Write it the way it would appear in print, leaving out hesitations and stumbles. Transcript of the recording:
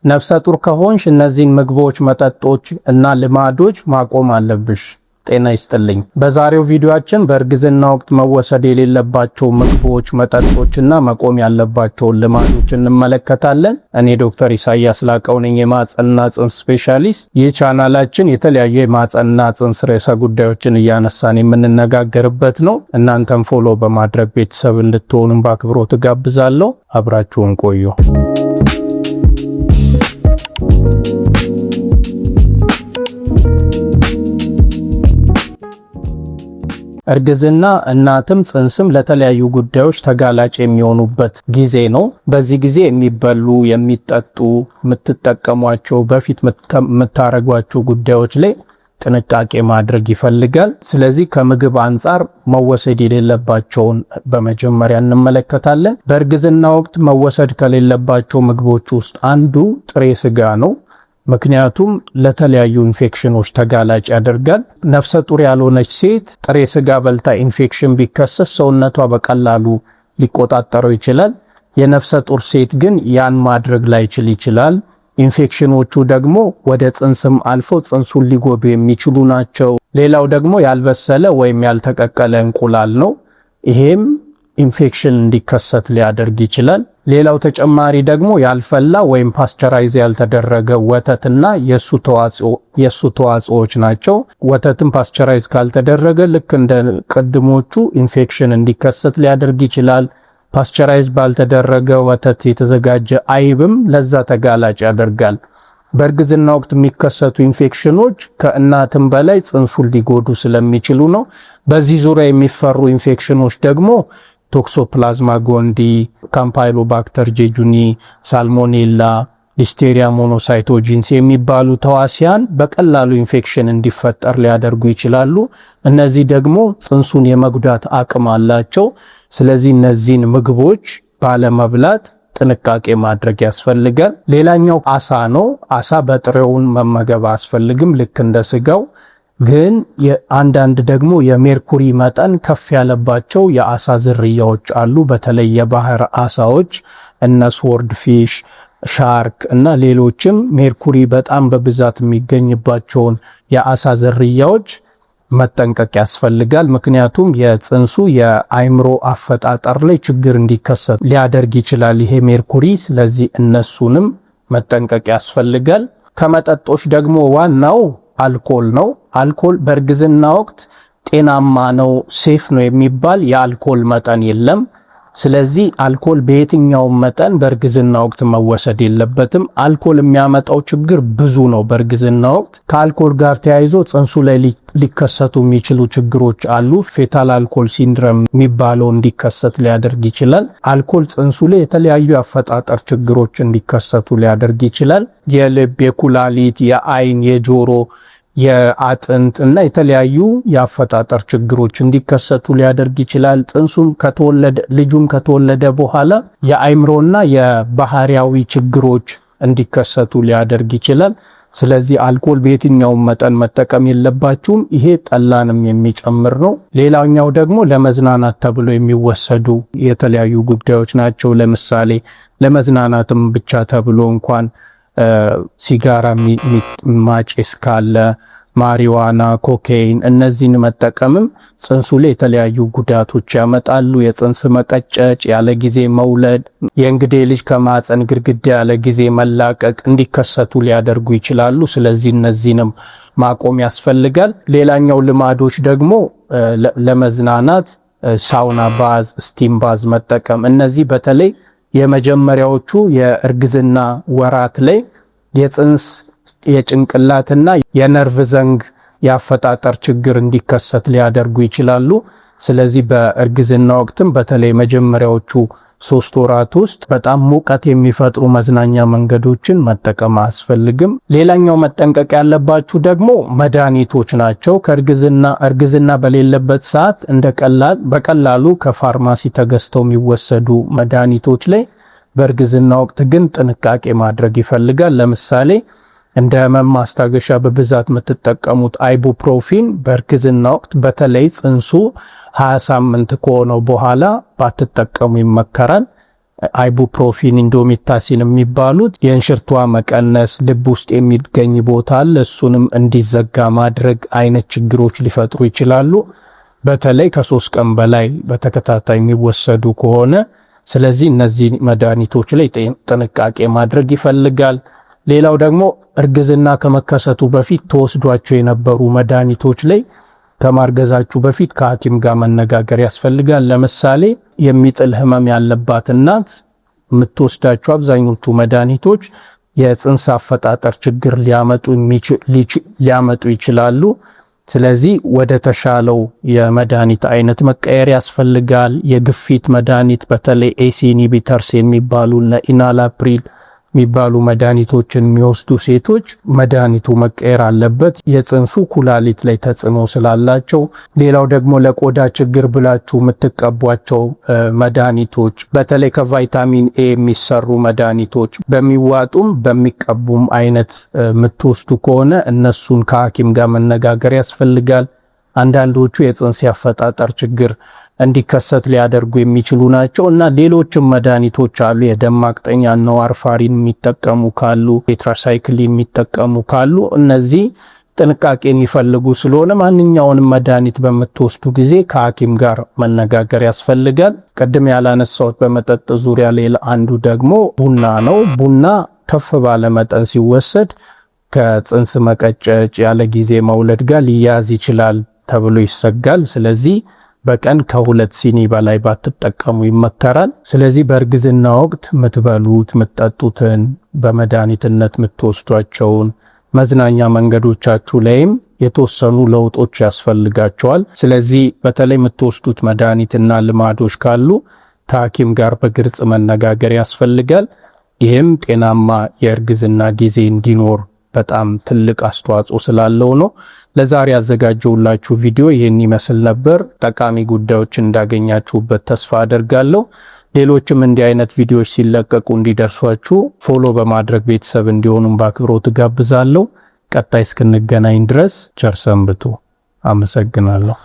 ነፍሰ ጡር ከሆንሽ እነዚህን ምግቦች፣ መጠጦች እና ልማዶች ማቆም አለብሽ። ጤና ይስጥልኝ። በዛሬው ቪዲዮአችን በእርግዝና ወቅት መወሰድ የሌለባቸው ምግቦች፣ መጠጦች እና መቆም ያለባቸውን ልማዶች እንመለከታለን። እኔ ዶክተር ኢሳያስ ላቀው ነኝ፣ የማህፀንና ጽንስ ስፔሻሊስት። ይህ ቻናላችን የተለያዩ የማህፀንና ጽንስ ርዕሰ ጉዳዮችን እያነሳን የምንነጋገርበት ነው። እናንተም ፎሎ በማድረግ ቤተሰብ እንድትሆኑም በአክብሮት ጋብዛለሁ። አብራችሁን ቆዩ። እርግዝና እናትም ጽንስም ለተለያዩ ጉዳዮች ተጋላጭ የሚሆኑበት ጊዜ ነው። በዚህ ጊዜ የሚበሉ፣ የሚጠጡ፣ የምትጠቀሟቸው፣ በፊት የምታረጓቸው ጉዳዮች ላይ ጥንቃቄ ማድረግ ይፈልጋል። ስለዚህ ከምግብ አንጻር መወሰድ የሌለባቸውን በመጀመሪያ እንመለከታለን። በእርግዝና ወቅት መወሰድ ከሌለባቸው ምግቦች ውስጥ አንዱ ጥሬ ስጋ ነው። ምክንያቱም ለተለያዩ ኢንፌክሽኖች ተጋላጭ ያደርጋል። ነፍሰ ጡር ያልሆነች ሴት ጥሬ ስጋ በልታ ኢንፌክሽን ቢከሰት ሰውነቷ በቀላሉ ሊቆጣጠረው ይችላል። የነፍሰ ጡር ሴት ግን ያን ማድረግ ላይችል ይችላል። ኢንፌክሽኖቹ ደግሞ ወደ ጽንስም አልፎ ጽንሱን ሊጎዱ የሚችሉ ናቸው። ሌላው ደግሞ ያልበሰለ ወይም ያልተቀቀለ እንቁላል ነው። ይሄም ኢንፌክሽን እንዲከሰት ሊያደርግ ይችላል። ሌላው ተጨማሪ ደግሞ ያልፈላ ወይም ፓስቸራይዝ ያልተደረገ ወተትና የሱ ተዋጽኦዎች ናቸው። ወተትም ፓስቸራይዝ ካልተደረገ ልክ እንደ ቅድሞቹ ኢንፌክሽን እንዲከሰት ሊያደርግ ይችላል። ፓስቸራይዝ ባልተደረገ ወተት የተዘጋጀ አይብም ለዛ ተጋላጭ ያደርጋል። በእርግዝና ወቅት የሚከሰቱ ኢንፌክሽኖች ከእናትም በላይ ጽንሱን ሊጎዱ ስለሚችሉ ነው። በዚህ ዙሪያ የሚፈሩ ኢንፌክሽኖች ደግሞ ቶክሶፕላዝማ ጎንዲ፣ ካምፓይሎባክተር ጄጁኒ፣ ሳልሞኔላ፣ ሊስቴሪያ ሞኖሳይቶጂንስ የሚባሉ ተዋሲያን በቀላሉ ኢንፌክሽን እንዲፈጠር ሊያደርጉ ይችላሉ። እነዚህ ደግሞ ጽንሱን የመጉዳት አቅም አላቸው። ስለዚህ እነዚህን ምግቦች ባለመብላት ጥንቃቄ ማድረግ ያስፈልጋል። ሌላኛው አሳ ነው። አሳ በጥሬውን መመገብ አያስፈልግም ልክ እንደ ስጋው። ግን አንዳንድ ደግሞ የሜርኩሪ መጠን ከፍ ያለባቸው የአሳ ዝርያዎች አሉ። በተለይ የባህር አሳዎች እነ ስዎርድ ፊሽ፣ ሻርክ እና ሌሎችም ሜርኩሪ በጣም በብዛት የሚገኝባቸውን የአሳ ዝርያዎች መጠንቀቅ ያስፈልጋል። ምክንያቱም የጽንሱ የአይምሮ አፈጣጠር ላይ ችግር እንዲከሰት ሊያደርግ ይችላል ይሄ ሜርኩሪ። ስለዚህ እነሱንም መጠንቀቅ ያስፈልጋል። ከመጠጦች ደግሞ ዋናው አልኮል ነው። አልኮል በእርግዝና ወቅት ጤናማ ነው፣ ሴፍ ነው የሚባል የአልኮል መጠን የለም። ስለዚህ አልኮል በየትኛውም መጠን በእርግዝና ወቅት መወሰድ የለበትም። አልኮል የሚያመጣው ችግር ብዙ ነው። በእርግዝና ወቅት ከአልኮል ጋር ተያይዞ ጽንሱ ላይ ሊከሰቱ የሚችሉ ችግሮች አሉ። ፌታል አልኮል ሲንድረም የሚባለው እንዲከሰት ሊያደርግ ይችላል። አልኮል ጽንሱ ላይ የተለያዩ የአፈጣጠር ችግሮች እንዲከሰቱ ሊያደርግ ይችላል። የልብ፣ የኩላሊት፣ የአይን፣ የጆሮ፣ የአጥንት እና የተለያዩ የአፈጣጠር ችግሮች እንዲከሰቱ ሊያደርግ ይችላል። ልጁም ከተወለደ በኋላ የአይምሮና የባህሪያዊ ችግሮች እንዲከሰቱ ሊያደርግ ይችላል። ስለዚህ አልኮል በየትኛውም መጠን መጠቀም የለባችሁም። ይሄ ጠላንም የሚጨምር ነው። ሌላኛው ደግሞ ለመዝናናት ተብሎ የሚወሰዱ የተለያዩ ጉዳዮች ናቸው። ለምሳሌ ለመዝናናትም ብቻ ተብሎ እንኳን ሲጋራ ማጨስ ካለ፣ ማሪዋና፣ ኮኬይን እነዚህን መጠቀምም ጽንሱ ላይ የተለያዩ ጉዳቶች ያመጣሉ። የጽንስ መቀጨጭ፣ ያለ ጊዜ መውለድ፣ የእንግዴ ልጅ ከማህፀን ግድግዳ ያለ ጊዜ መላቀቅ እንዲከሰቱ ሊያደርጉ ይችላሉ። ስለዚህ እነዚህንም ማቆም ያስፈልጋል። ሌላኛው ልማዶች ደግሞ ለመዝናናት ሳውና ባዝ፣ ስቲም ባዝ መጠቀም። እነዚህ በተለይ የመጀመሪያዎቹ የእርግዝና ወራት ላይ የጽንስ የጭንቅላትና የነርቭ ዘንግ የአፈጣጠር ችግር እንዲከሰት ሊያደርጉ ይችላሉ። ስለዚህ በእርግዝና ወቅትም በተለይ መጀመሪያዎቹ 3 ወራት ውስጥ በጣም ሙቀት የሚፈጥሩ መዝናኛ መንገዶችን መጠቀም አያስፈልግም። ሌላኛው መጠንቀቅ ያለባችሁ ደግሞ መድኃኒቶች ናቸው። እርግዝና በሌለበት ሰዓት በቀላሉ ከፋርማሲ ተገዝተው የሚወሰዱ መድኃኒቶች ላይ በእርግዝና ወቅት ግን ጥንቃቄ ማድረግ ይፈልጋል። ለምሳሌ እንደ ህመም ማስታገሻ በብዛት የምትጠቀሙት አይቡፕሮፊን በእርግዝና ወቅት በተለይ ጽንሱ 20 ሳምንት ከሆነው በኋላ ባትጠቀሙ ይመከራል። አይቡፕሮፊን፣ ኢንዶሜታሲን የሚባሉት የእንሽርቷ መቀነስ፣ ልብ ውስጥ የሚገኝ ቦታ አለ እሱንም እንዲዘጋ ማድረግ አይነት ችግሮች ሊፈጥሩ ይችላሉ። በተለይ ከ3 ቀን በላይ በተከታታይ የሚወሰዱ ከሆነ። ስለዚህ እነዚህ መድኃኒቶች ላይ ጥንቃቄ ማድረግ ይፈልጋል። ሌላው ደግሞ እርግዝና ከመከሰቱ በፊት ተወስዷቸው የነበሩ መድኃኒቶች ላይ ከማርገዛችሁ በፊት ከሐኪም ጋር መነጋገር ያስፈልጋል። ለምሳሌ የሚጥል ህመም ያለባት እናት የምትወስዳቸው አብዛኞቹ መድኃኒቶች የጽንስ አፈጣጠር ችግር ሊያመጡ ይችላሉ። ስለዚህ ወደ ተሻለው የመድኃኒት አይነት መቀየር ያስፈልጋል። የግፊት መድኃኒት በተለይ ኤሲ ኢንሂቢተርስ የሚባሉ ኢናላፕሪል የሚባሉ መድኃኒቶችን የሚወስዱ ሴቶች መድኃኒቱ መቀየር አለበት፣ የጽንሱ ኩላሊት ላይ ተጽዕኖ ስላላቸው። ሌላው ደግሞ ለቆዳ ችግር ብላችሁ የምትቀቧቸው መድኃኒቶች በተለይ ከቫይታሚን ኤ የሚሰሩ መድኃኒቶች በሚዋጡም በሚቀቡም አይነት የምትወስዱ ከሆነ እነሱን ከሐኪም ጋር መነጋገር ያስፈልጋል። አንዳንዶቹ የጽንስ አፈጣጠር ችግር እንዲከሰት ሊያደርጉ የሚችሉ ናቸው እና ሌሎችም መድኃኒቶች አሉ። የደም ማቅጠኛ ነው ዋርፋሪን የሚጠቀሙ ካሉ፣ ቴትራሳይክሊን የሚጠቀሙ ካሉ እነዚህ ጥንቃቄ የሚፈልጉ ስለሆነ ማንኛውንም መድኃኒት በምትወስዱ ጊዜ ከሐኪም ጋር መነጋገር ያስፈልጋል። ቅድም ያላነሳሁት በመጠጥ ዙሪያ ሌላ አንዱ ደግሞ ቡና ነው። ቡና ከፍ ባለ መጠን ሲወሰድ ከጽንስ መቀጨጭ ያለ ጊዜ መውለድ ጋር ሊያዝ ይችላል ተብሎ ይሰጋል። ስለዚህ በቀን ከ2 ሲኒ በላይ ባትጠቀሙ ይመከራል። ስለዚህ በእርግዝና ወቅት የምትበሉት የምትጠጡትን በመድኃኒትነት የምትወስዷቸውን መዝናኛ መንገዶቻችሁ ላይም የተወሰኑ ለውጦች ያስፈልጋቸዋል። ስለዚህ በተለይ የምትወስዱት መድኃኒትና ልማዶች ካሉ ከሐኪም ጋር በግልጽ መነጋገር ያስፈልጋል። ይህም ጤናማ የእርግዝና ጊዜ እንዲኖር በጣም ትልቅ አስተዋጽኦ ስላለው ነው። ለዛሬ ያዘጋጀውላችሁ ቪዲዮ ይህን ይመስል ነበር። ጠቃሚ ጉዳዮች እንዳገኛችሁበት ተስፋ አደርጋለሁ። ሌሎችም እንዲህ አይነት ቪዲዮዎች ሲለቀቁ እንዲደርሷችሁ ፎሎ በማድረግ ቤተሰብ እንዲሆኑም በአክብሮት ጋብዛለሁ። ቀጣይ እስክንገናኝ ድረስ ቸር ሰንብቱ። አመሰግናለሁ።